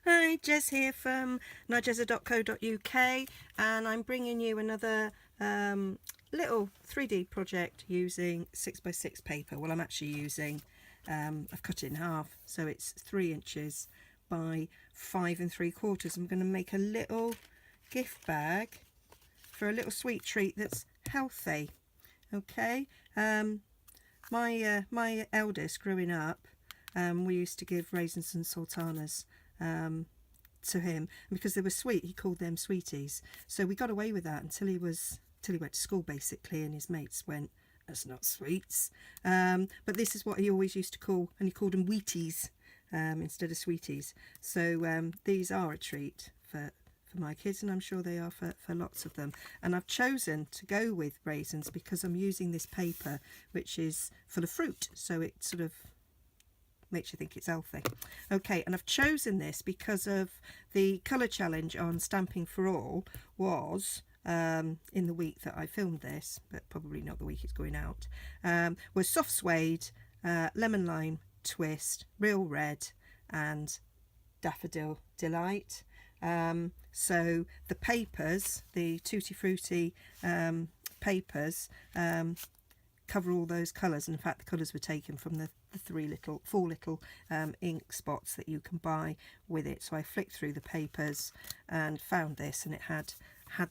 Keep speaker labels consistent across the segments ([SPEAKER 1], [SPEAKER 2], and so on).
[SPEAKER 1] Hi, Jez here from Nigezza.co.uk, and I'm bringing you another little 3D project using 6x6 paper. Well, I'm actually using, I've cut it in half, so it's 3 inches by 5 3/4. I'm going to make a little gift bag for a little sweet treat that's healthy. Okay, my eldest growing up, we used to give raisins and sultanas to him, and because they were sweet he called them sweeties. So we got away with that until he went to school basically, and his mates went, that's not sweets. But this is what he always used to call, and he called them wheaties instead of sweeties. So these are a treat for my kids, and I'm sure they are for lots of them. And I've chosen to go with raisins because I'm using this paper which is full of fruit, so it sort of makes you think it's healthy. Okay, and I've chosen this because of the colour challenge on Stamping for All was in the week that I filmed this, but probably not the week it's going out, was soft suede, lemon lime twist, real red, and daffodil delight. So the papers, the Tutti Frutti papers, cover all those colours, and in fact the colours were taken from the four little ink spots that you can buy with it. So I flicked through the papers and found this, and it had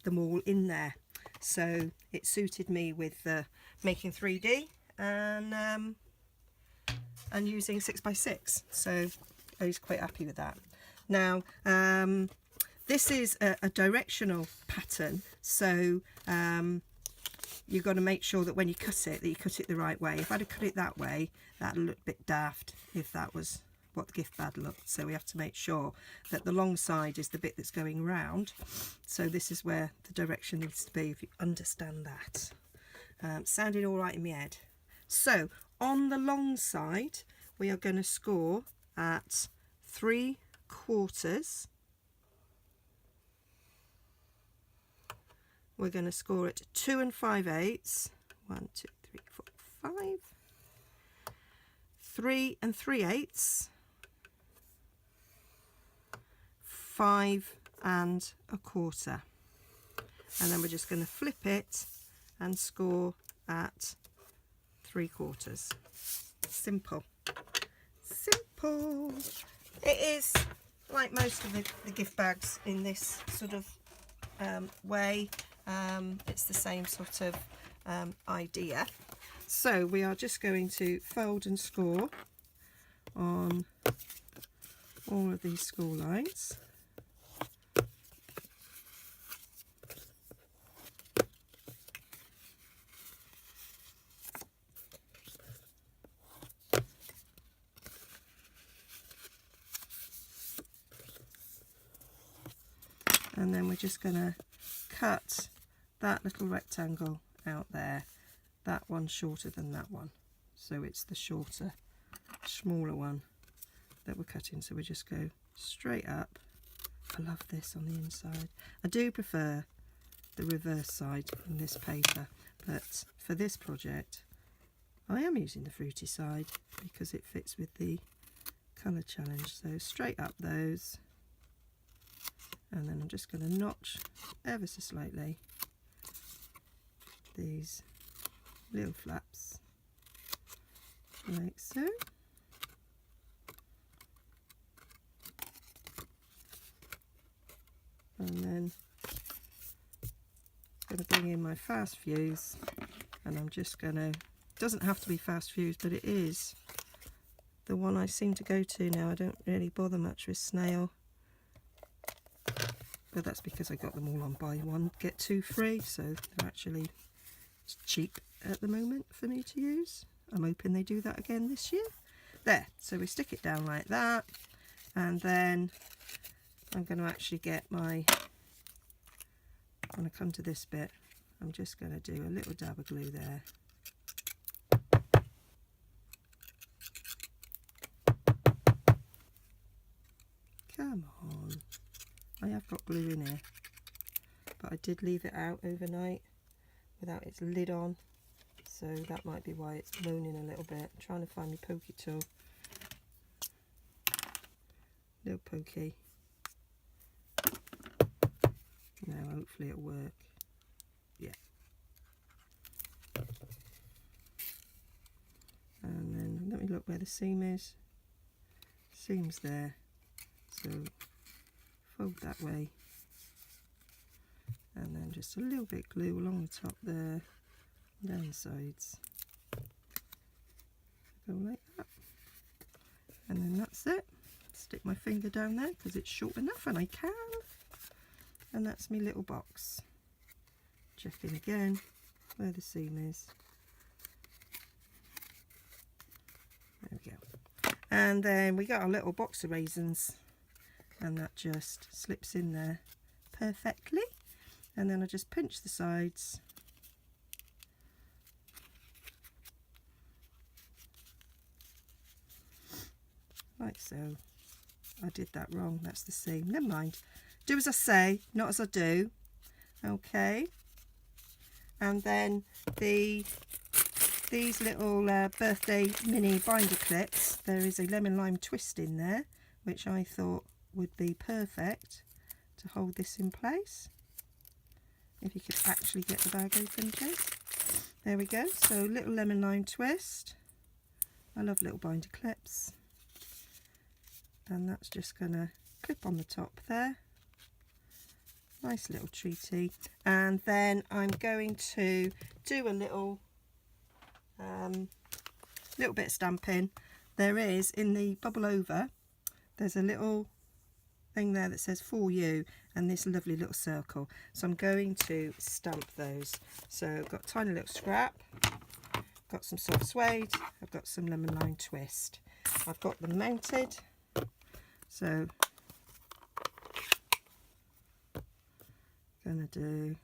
[SPEAKER 1] them all in there, so it suited me with making 3D and using 6x6, so I was quite happy with that. Now this is a directional pattern, so you've got to make sure that when you cut it, that you cut it the right way. If I'd have cut it that way, that'd look a bit daft if that was what the gift bag looked. So we have to make sure that the long side is the bit that's going round. So this is where the direction needs to be, if you understand that. Sounded all right in my head. So on the long side, we are going to score at 3/4. We're going to score at 2 5/8. 1, 2, 3, 4, 5. 3 3/8. 5 1/4. And then we're just going to flip it and score at 3/4. Simple. Simple. It is like most of the gift bags in this sort of way. It's the same sort of idea. So we are just going to fold and score on all of these score lines. And then we're just going to cut that little rectangle out there. That one's shorter than that one, so it's the shorter, smaller one that we're cutting. So we just go straight up. I love this on the inside. I do prefer the reverse side in this paper, but for this project I am using the fruity side because it fits with the colour challenge. So straight up those, and then I'm just going to notch ever so slightly these little flaps like so. And then I'm going to bring in my fast fuse, and I'm just going to, doesn't have to be fast fuse, but it is the one I seem to go to now. I don't really bother much with snail, but that's because I got them all on buy one get two free, so they're actually cheap at the moment for me to use. I'm hoping they do that again this year. There, so we stick it down like that, and then I'm going to actually get my, when I come to this bit, I'm just going to do a little dab of glue there. Come on. I have got glue in here, but I did leave it out overnight without its lid on, so that might be why it's moaning a little bit. I'm trying to find my pokey tool. Little pokey. hopefully it'll work. Yeah. And then let me look where the seam is. Seam's there, so fold that way, and then just a little bit glue along the top there, down the sides. Go like that, and then that's it. Stick my finger down there because it's short enough and I can, and that's my little box. Check in again where the seam is. There we go. And then we got our little box of raisins, and that just slips in there perfectly. And then I just pinch the sides. Like so. I did that wrong, that's the seam. Never mind. Do as I say, not as I do. Okay. And then these little birthday mini binder clips, there is a lemon lime twist in there, which I thought would be perfect to hold this in place. If you could actually get the bag open, please. There we go. So little lemon lime twist. I love little binder clips. And that's just going to clip on the top there. Nice little treaty. And then I'm going to do a little bit of stamping. There is in the bubble over, there's a little thing there that says for you, and this lovely little circle. So I'm going to stamp those. So I've got a tiny little scrap, got some soft suede, I've got some lemon lime twist. I've got them mounted. So gonna do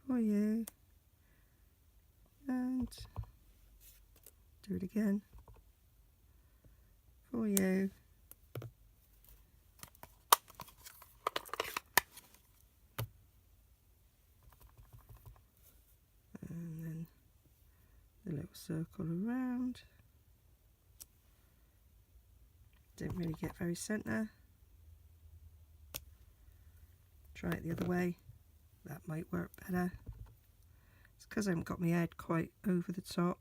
[SPEAKER 1] for you and do it again for you. And then the little circle around. Didn't really get very centre. Try it the other way, that might work better. It's because I haven't got my head quite over the top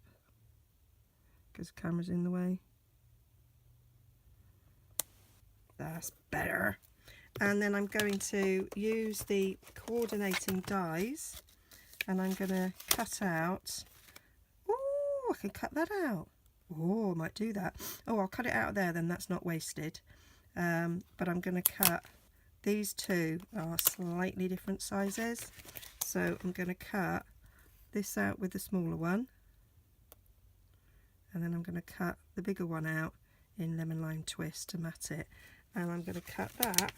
[SPEAKER 1] because the camera's in the way. That's better. And then I'm going to use the coordinating dies, and I'm going to cut out. Oh, I can cut that out. Oh, I might do that. Oh, I'll cut it out there then, that's not wasted. But I'm going to cut, these two are slightly different sizes. So I'm going to cut this out with the smaller one. And then I'm going to cut the bigger one out in lemon lime twist to mat it. And I'm going to cut that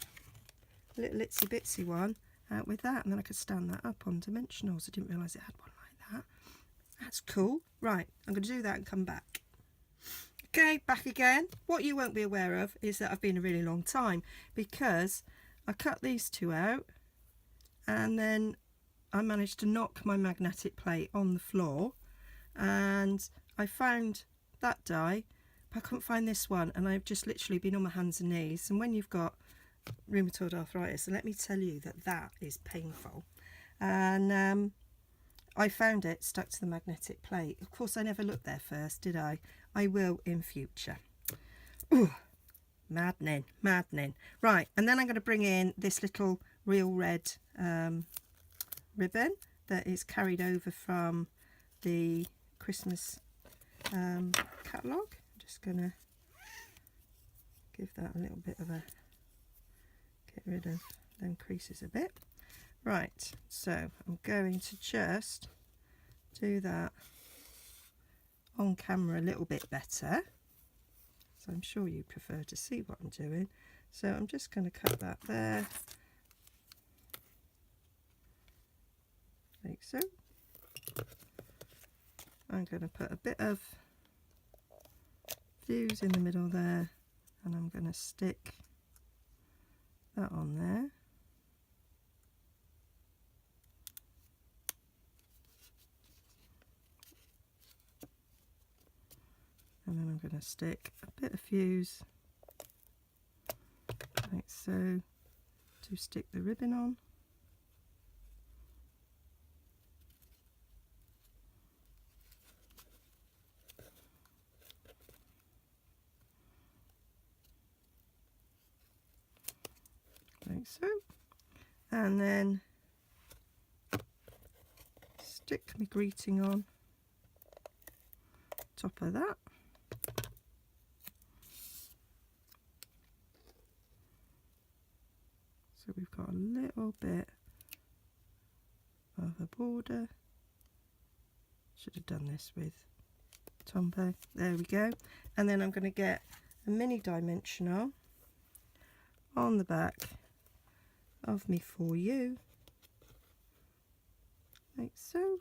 [SPEAKER 1] little itsy bitsy one out with that. And then I could stand that up on dimensionals. I didn't realise it had one like that. That's cool. Right, I'm going to do that and come back. Okay, back again. What you won't be aware of is that I've been a really long time, because I cut these two out and then I managed to knock my magnetic plate on the floor, and I found that die, but I couldn't find this one, and I've just literally been on my hands and knees. And when you've got rheumatoid arthritis, let me tell you that is painful. And I found it stuck to the magnetic plate. Of course, I never looked there first, did I? I will in future. Ooh, maddening, maddening. Right, and then I'm going to bring in this little real red ribbon that is carried over from the Christmas catalogue. I'm just going to give that a little bit of a, get rid of them creases a bit. Right, so I'm going to just do that on camera a little bit better. So I'm sure you prefer to see what I'm doing. So I'm just going to cut that there, like so. I'm going to put a bit of fuse in the middle there, and I'm going to stick that on there. And then I'm going to stick a bit of fuse, like so, to stick the ribbon on. Like so, and then stick my greeting on top of that. So we've got a little bit of a border. Should have done this with Tombow. There we go. And then I'm going to get a mini dimensional on the back of me For You, like so.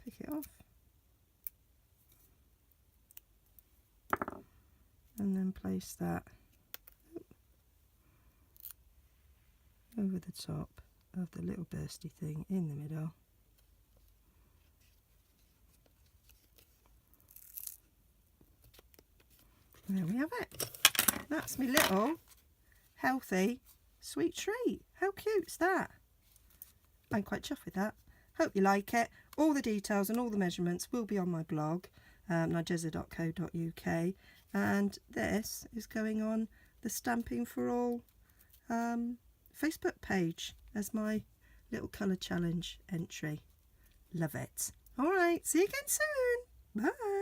[SPEAKER 1] Pick it off and then place that over the top of the little bursty thing in the middle. And there we have it. That's my little healthy sweet treat. How cute's that? I'm quite chuffed with that. Hope you like it. All the details and all the measurements will be on my blog, nigezza.co.uk, and this is going on the Stamping for All Facebook page as my little colour challenge entry. Love it. All right, see you again soon. Bye.